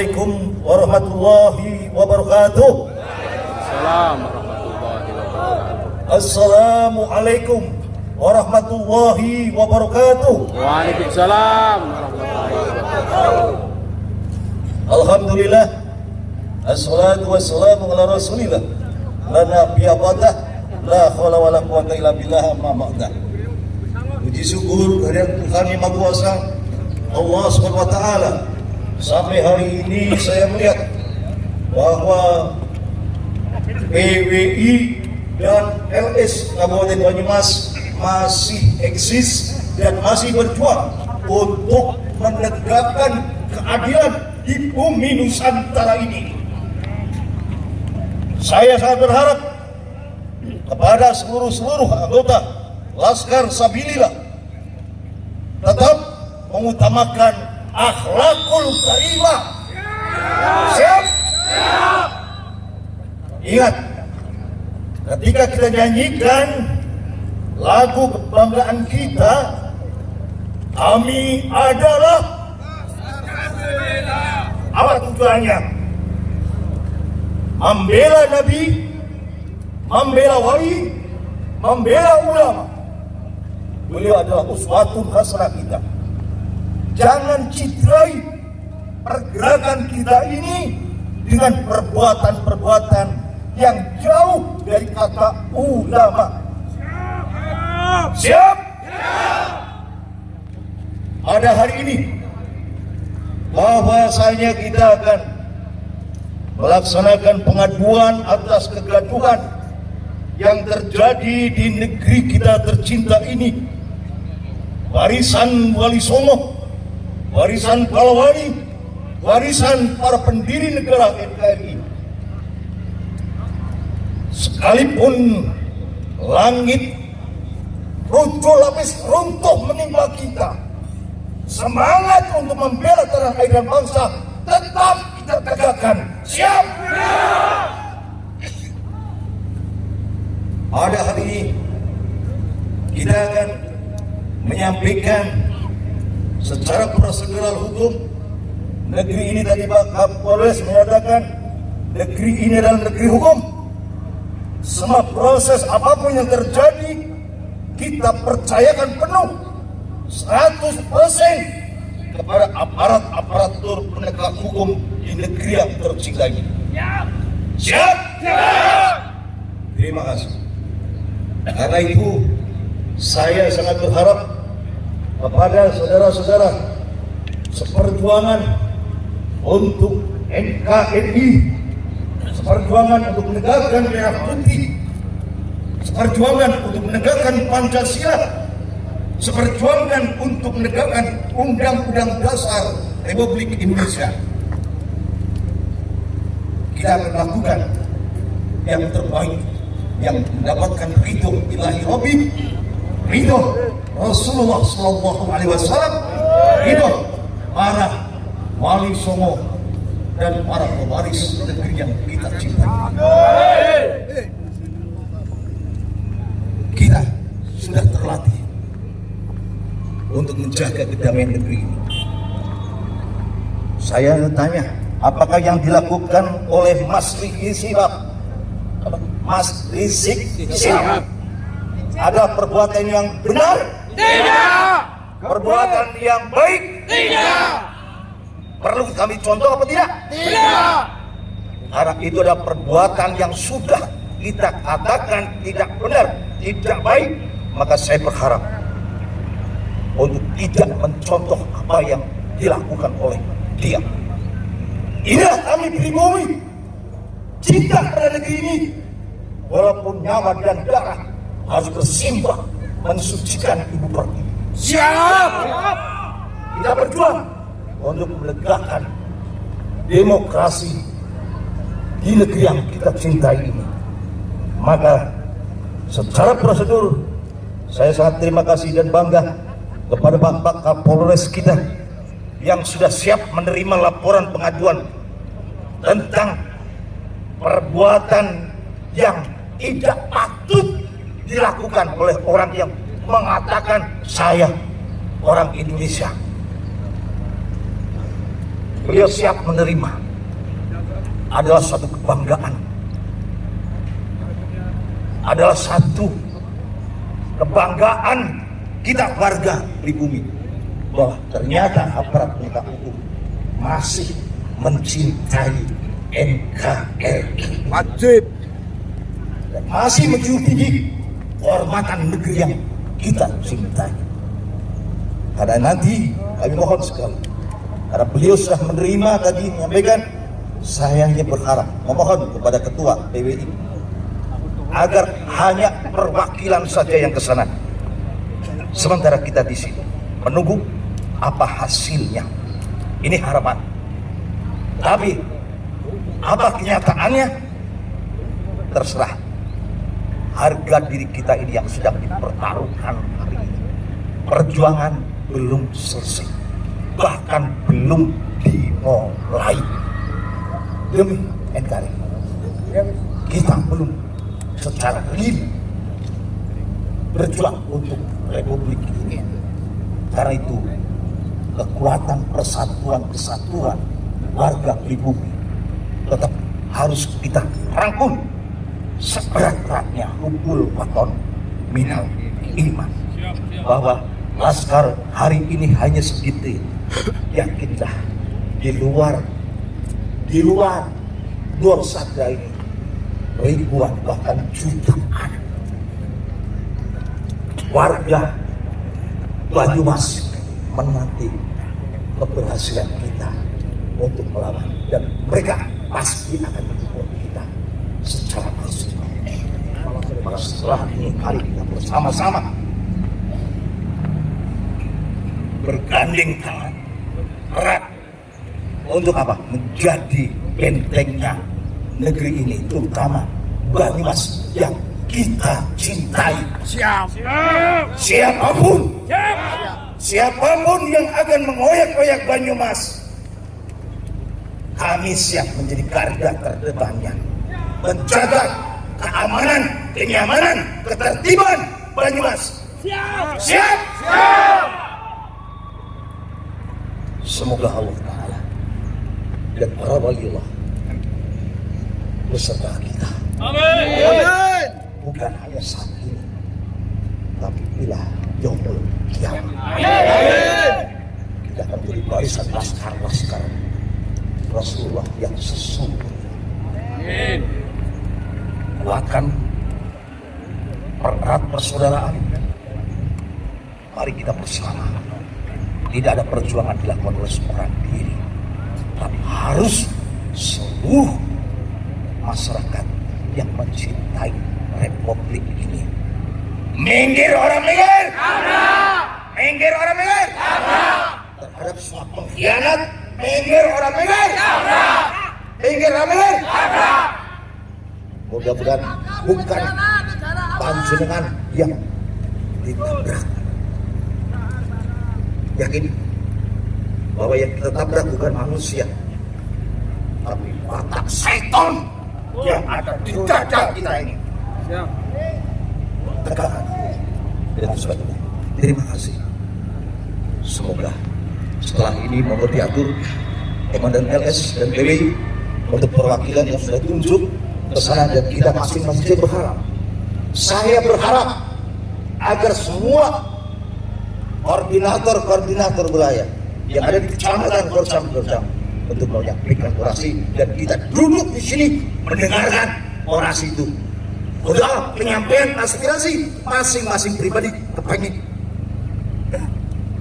Assalamualaikum warahmatullahi wabarakatuh. Assalamualaikum warahmatullahi wabarakatuh. Waalaikumsalam warahmatullahi wabarakatuh. Alhamdulillah, assalatu wassalamu ala rasulillah, la nabiyya ba'dah, la haula wala quwwata illa billah, amma ba'dah. Puji syukur kehadirat Tuhan Yang Maha Kuasa Allah Subhanahu wa taala. Sampai hari ini saya melihat bahwa PWI dan LS Kabupaten Banyumas masih eksis dan masih berjuang untuk menegakkan keadilan di bumi Nusantara ini. Saya sangat berharap kepada seluruh anggota Laskar Sabilillah tetap mengutamakan akhlakul karimah. Siap? Ingat, ketika kita nyanyikan lagu kebanggaan kita, kami adalah, apa tujuannya? Membela Nabi, membela wali, membela ulama. Beliau adalah uswatun hasanah kita. Jangan citrai pergerakan kita ini dengan perbuatan-perbuatan yang jauh dari kata ulama. Siap? Pada hari ini bahwasanya kita akan melaksanakan pengaduan atas kegaduhan yang terjadi di negeri kita tercinta ini. Warisan Wali Songo, warisan para wali, warisan para pendiri negara NKRI. Sekalipun langit rujul lapis runtuh menimpa kita, semangat untuk membela tanah air dan bangsa tetap kita tegakkan. Siap? Pada hari ini kita akan menyampaikan secara prosedural hukum negeri ini. Tadi Pak Kapolres menyatakan negeri ini adalah negeri hukum. Semua proses apapun yang terjadi kita percayakan penuh 100% kepada aparatur penegak hukum di negeri yang tercinta ini. Siap? Siap! Terima kasih. Karena itu saya sangat berharap kepada saudara-saudara seperjuangan untuk NKRI, seperjuangan untuk menegakkan merah putih, seperjuangan untuk menegakkan Pancasila, seperjuangan untuk menegakkan Undang-Undang Dasar Republik Indonesia. Kita akan lakukan yang terbaik, yang mendapatkan ridho ilahi Rabbi, ridho Rasulullah SAW, ridho para wali songo dan para pewaris negeri yang kita cintai. Kita sudah terlatih untuk menjaga kedamaian negeri ini. Saya tanya, apakah yang dilakukan oleh Mas Rizik Sihab ada perbuatan yang benar? Tidak. Perbuatan yang baik? Tidak. Perlu kami contoh apa tidak? Tidak. Karena itu adalah perbuatan yang sudah kita katakan tidak benar, tidak baik, maka saya berharap untuk tidak mencontoh apa yang dilakukan oleh dia. Inilah kami pribumi, cinta pada negeri ini, walaupun nyawa dan darah harus bersimbah mensucikan ibu pertiwi. Siap! Kita berjuang untuk menegakkan demokrasi di negeri yang kita cintai ini. Maka secara prosedur saya sangat terima kasih dan bangga kepada Bapak Kapolres kita yang sudah siap menerima laporan pengaduan tentang perbuatan yang tidak patut dilakukan oleh orang yang mengatakan saya orang Indonesia. beliau siap menerima adalah suatu kebanggaan, adalah satu kebanggaan kita warga pribumi bahwa ternyata aparat penegak hukum masih mencintai NKRI, Wajib. dan masih menjunjung tinggi kehormatan negeri yang kita cintai. Karena nanti kami mohon sekali, karena beliau sudah menerima tadi menyampaikan, saya hanya berharap memohon kepada Ketua PWI agar hanya perwakilan saja yang ke sana, sementara kita di sini menunggu apa hasilnya. Ini harapan. Tapi apa kenyataannya terserah. Harga diri kita ini yang sedang dipertaruhkan hari ini. Perjuangan belum selesai, bahkan belum dimulai. Demi NKRI kita belum secara real berjuang untuk Republik ini. Karena itu kekuatan persatuan kesatuan warga pribumi tetap harus kita rangkul seberat-beratnya hubul waton minal iman, bahwa Laskar hari ini hanya segitu. Yakinlah di luar Dorsada ini ribuan bahkan jutaan warga Banyumas menanti keberhasilan kita untuk melawan, dan mereka pasti akan mendukung kita secara maksimal. Setelah ini mari kita bersama-sama bergandeng tangan erat untuk apa? Menjadi bentengnya negeri ini, terutama Banyumas yang kita cintai. Siapapun yang akan mengoyak-oyak Banyumas, kami siap menjadi garda terdepannya, menjaga keamanan, kenyamanan, ketertiban Banyumas. Siap. Semoga Allah Ta'ala dan para waliullah beserta kita. Amin. Bukan hanya saat ini, tapi bila yaumul kiamat. Kita akan menjadi barisan laskar-laskar Rasulullah yang sesungguhnya. Kuatkan pererat persaudaraan. Mari kita bersama. Tidak ada perjuangan dilakukan oleh seorang diri, tapi harus seluruh masyarakat yang mencintai Republik ini. Minggir orang minggir! Minggir orang minggir! Terhadap semua pengkhianat, minggir orang minggir! Minggir orang minggir! Mudah-mudahan bukan panjenengan yang ditabrak. Yakin bahwa yang kita tabrak bukan manusia, tapi watak setan yang ada di dada kita ini. Tegakkan dan sebagainya. Terima kasih. Semoga setelah ini mohon diatur Komandan LS dan PWI untuk perwakilan yang sudah tunjuk ke sana, dan kita masing-masing berharap. Saya berharap agar semua koordinator wilayah yang ada di kecamatan Gorsam untuk menyampaikan orasi, dan kita duduk di sini mendengarkan orasi itu. Udah penyampaian aspirasi masing-masing pribadi kepengen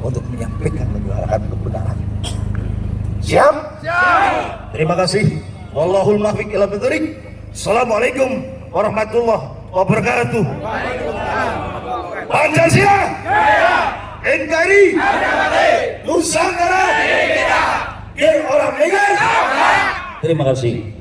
untuk menyampaikan, menyuarakan kebenaran. Siap? Terima kasih. Wallahul muwaffiq ila bidzalik. Assalamualaikum warahmatullahi wabarakatuh. Pancasila. NKRI. Nusantara. Orang Terima kasih.